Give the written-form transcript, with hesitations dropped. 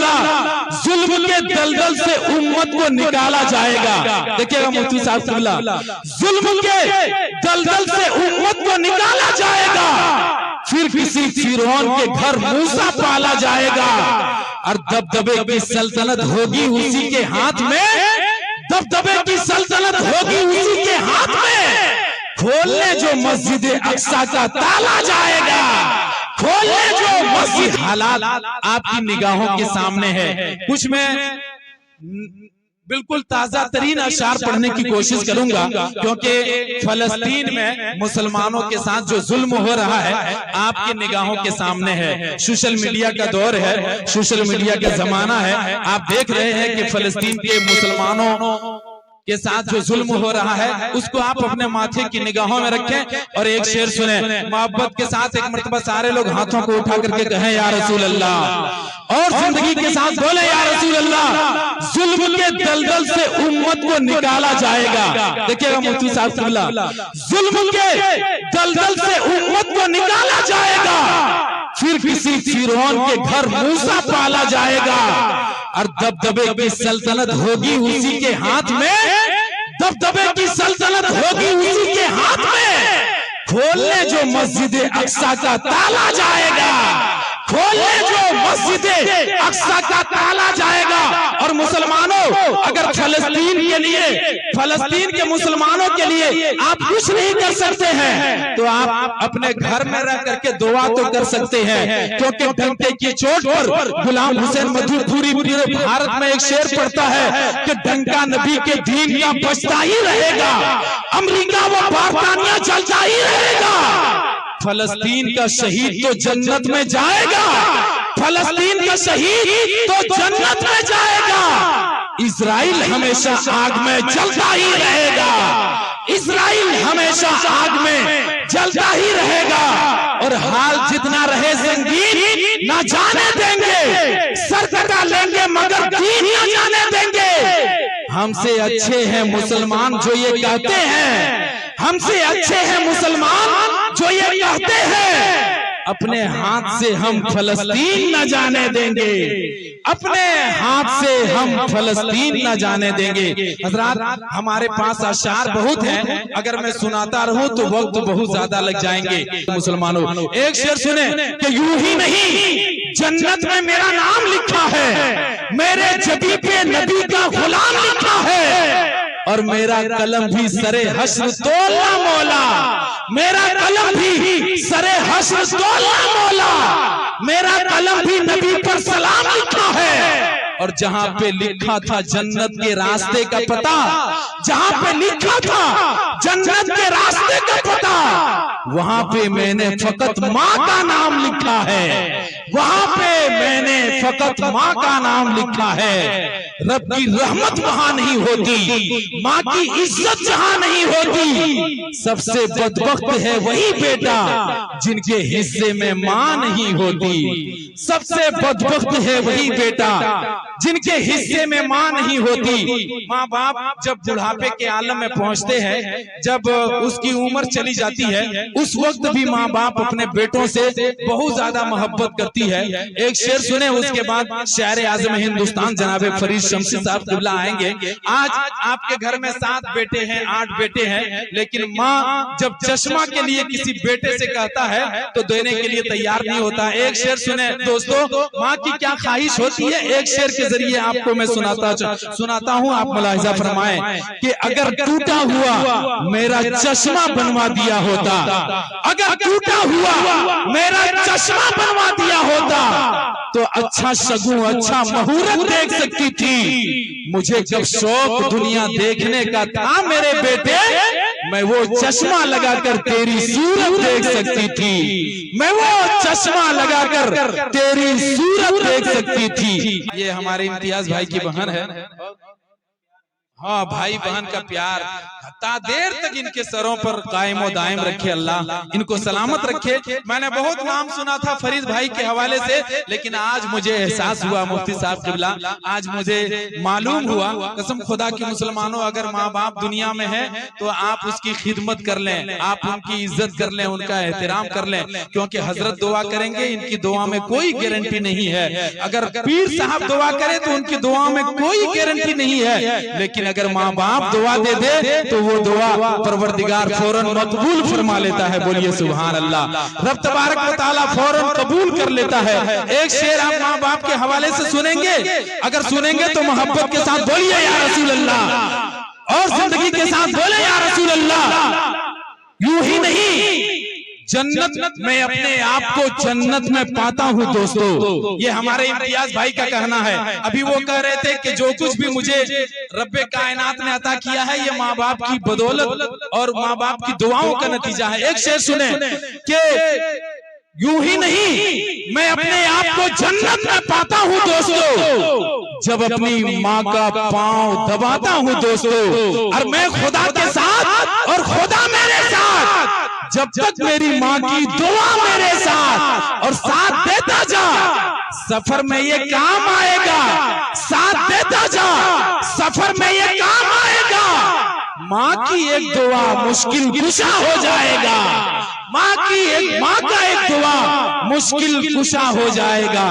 अल्लाह, जुल्म के दलदल से उम्मत को निकाला जाएगा। देखिएगा मुफ्ती साहब किबला, जुल्म के दलदल से उम्मत को निकाला जाएगा, फिर किसी फिरौन के घर मूसा पाला जाएगा, और दबदबे की सल्तनत होगी उसी के हाथ में, दबदबे की सल्तनत होगी उसी के हाथ में। खोलने जो मस्जिद अक्सा का ताला जाएगा, खोलने जो मस्जिद। हालात आपकी निगाहों के सामने है। कुछ मैं बिल्कुल ताजा तरीन अशार पढ़ने की कोशिश करूंगा, क्योंकि फलस्तीन में मुसलमानों के साथ जो जुल्म हो रहा है आपकी निगाहों के सामने है। सोशल मीडिया का दौर है, सोशल मीडिया का जमाना है। आप देख रहे हैं कि फलस्तीन के मुसलमानों के साथ जो जुल्म हो रहा है उसको आप अपने माथे की निगाहों में रखें। और एक शेर सुने मोहब्बत के साथ, एक मर्तबा सारे लोग हाथों को उठा करके कहें या रसूल अल्लाह, और जिंदगी के साथ बोले या रसूल अल्लाह। जुल्म के दलदल से उम्मत को निकाला जाएगा। देखिएगा मुफ्ती साहब किबला, जुल्म के दलदल से उम्मत को निकाला जाएगा, फिर किसी फिरौन के घर मूसा पाला जाएगा, और दबदबे की सल्तनत होगी उसी के हाथ में, दबदबे की सल्तनत होगी उसी के हाथ में। खोलने जो मस्जिद अक्सा का ताला जाएगा, खोलने जो मस्जिद अक्सा का ताला जाएगा। और मुसलमानों, अगर फलस्तीन के लिए, फलस्तीन के मुसलमानों के लिए आप कुछ नहीं कर सकते हैं तो आप अपने घर में रह करके दुआ तो कर सकते हैं, क्योंकि डंके की चोट पर गुलाम हुसैन मधु पूरी भारत में एक शेर पढ़ता है कि डंका नबी के दीन का बचता ही रहेगा, अमेरिका व बरतानिया चलता ही रहेगा। फलस्तीन का शहीद तो जन्नत में जाएगा, फलस्तीन का शहीद तो जन्नत में जाएगा। इजराइल हमेशा आग में जलता ही रहेगा, इजराइल हमेशा आग में जलता ही रहेगा। और हाल जितना रहे संगीन ना जाने देंगे, सर कटा लेंगे मगर दीन ना जाने देंगे। हमसे अच्छे हैं मुसलमान जो ये कहते हैं, हमसे अच्छे हैं मुसलमान जो ये कहते हैं, अपने हाथ से हम फलस्तीन न जाने देंगे, अपने हाथ से हम फलस्तीन न जाने देंगे। हजरात, हमारे पास अशार बहुत हैं, अगर मैं सुनाता रहूं तो वक्त बहुत ज्यादा लग जाएंगे। मुसलमानों, एक शेर सुने कि यूं ही नहीं जन्नत में मेरा नाम लिखा है, मेरे जबी पे नबी का गुलाम लिखा है, और मेरा कलम भी सरे हश्र तोला मौला, मेरा कलम भी सरे हश्र तोला मौला, मेरा कलम भी नबी पर सलाम लिखा है। और जहां पे लिखा था जन्नत के रास्ते का पता, जहां पे लिखा था जन्नत के रास्ते का पता, वहां पे मैंने फकत माँ का नाम लिखा है, वहां पे मैंने फकत माँ का नाम लिखा है। रब की रहमत वहां नहीं होती, माँ की इज्जत जहां नहीं होती। सबसे बदबख्त है वही बेटा जिनके हिस्से में माँ नहीं होती, सबसे बदबख्त है वही बेटा जिनके हिस्से में माँ नहीं होती। माँ बाप जब बुढ़ापे के आलम में पहुंचते हैं, जब उसकी उम्र चली जाती है, उस वक्त भी माँ बाप अपने बेटों से बहुत ज्यादा मोहब्बत करती है। एक शेर सुने, उसके बाद शायर आज़म हिंदुस्तान जनाबे फरीद शमसी साहब किबला आएंगे। आज आपके घर में 7 बेटे हैं, 8 बेटे हैं, लेकिन माँ जब चश्मा के लिए किसी बेटे से कहता है तो देने के लिए तैयार नहीं होता। एक शेर सुने दोस्तों, माँ की क्या ख्वाहिश होती है, एक शेर के जरिए आपको मैं सुनाता हूँ, आप मुलाहिजा फरमाएं कि अगर टूटा हुआ मेरा चश्मा बनवा दिया होता, अगर टूटा हुआ मेरा चश्मा बनवा दिया होता तो अच्छा शगुन, अच्छा मुहूर्त देख सकती थी। मुझे जब शौक दुनिया देखने का था मेरे बेटे, मैं वो चश्मा लगाकर तेरी सूरत देख सकती थी, मैं वो चश्मा लगाकर तेरी सूरत देख सकती थी। ये हमारे इम्तियाज भाई की बहन है, हाँ, भाई बहन का प्यार ता देर तक इनके सरों पर कायम व दायम रखे अल्लाह, इनको सलामत रखे। मैंने बहुत नाम सुना था फरीद भाई के हवाले से, लेकिन आज मुझे एहसास हुआ मुफ्ती साहब किबला, आज मुझे मालूम हुआ, कसम खुदा की मुसलमानों, अगर माँ बाप दुनिया में है तो आप उसकी खिदमत कर लें, आप उनकी इज्जत कर लें, उनका एहतराम कर लें, क्योंकि हजरत दुआ करेंगे, इनकी दुआ में कोई गारंटी नहीं है। अगर पीर साहब दुआ करे तो उनकी दुआ में कोई गारंटी नहीं है, लेकिन अगर माँ बाप दुआ दे दे तो वो दुआ परवरदिगार फौरन मकबूल फरमा लेता है। बोलिए सुभान अल्लाह। रब तबारक व तआला फौरन कबूल कर लेता है। एक शेर आप माँ बाप के हवाले से सुनेंगे, अगर सुनेंगे तो मोहब्बत के साथ बोलिए या रसूल अल्लाह, और जिंदगी के साथ बोले या रसूल अल्लाह। यूं ही नहीं, जन्नत में अपने आप को जन्नत में पाता हूँ दोस्तों, ये हमारे इम्तियाज भाई का कहना है। अभी वो कह रहे थे कि जो कुछ भी मुझे रब्बे कायनात ने अता किया है ये माँ बाप की बदौलत और माँ बाप की दुआओं का नतीजा है। एक शेर सुने कि यूं ही नहीं, मैं अपने आप को जन्नत में पाता हूँ दोस्तों, जब अपनी माँ का पांव दबाता हूँ दोस्तों, और मैं खुदा के साथ और खुदा मेरे साथ, जब तक मेरी माँ की दुआ मेरे साथ, और साथ देता जा सफर में ये काम आएगा, साथ देता जा सफर में ये काम आएगा। माँ की एक दुआ मुश्किल कुशा हो जाएगा, माँ का एक दुआ मुश्किल कुशा हो जाएगा।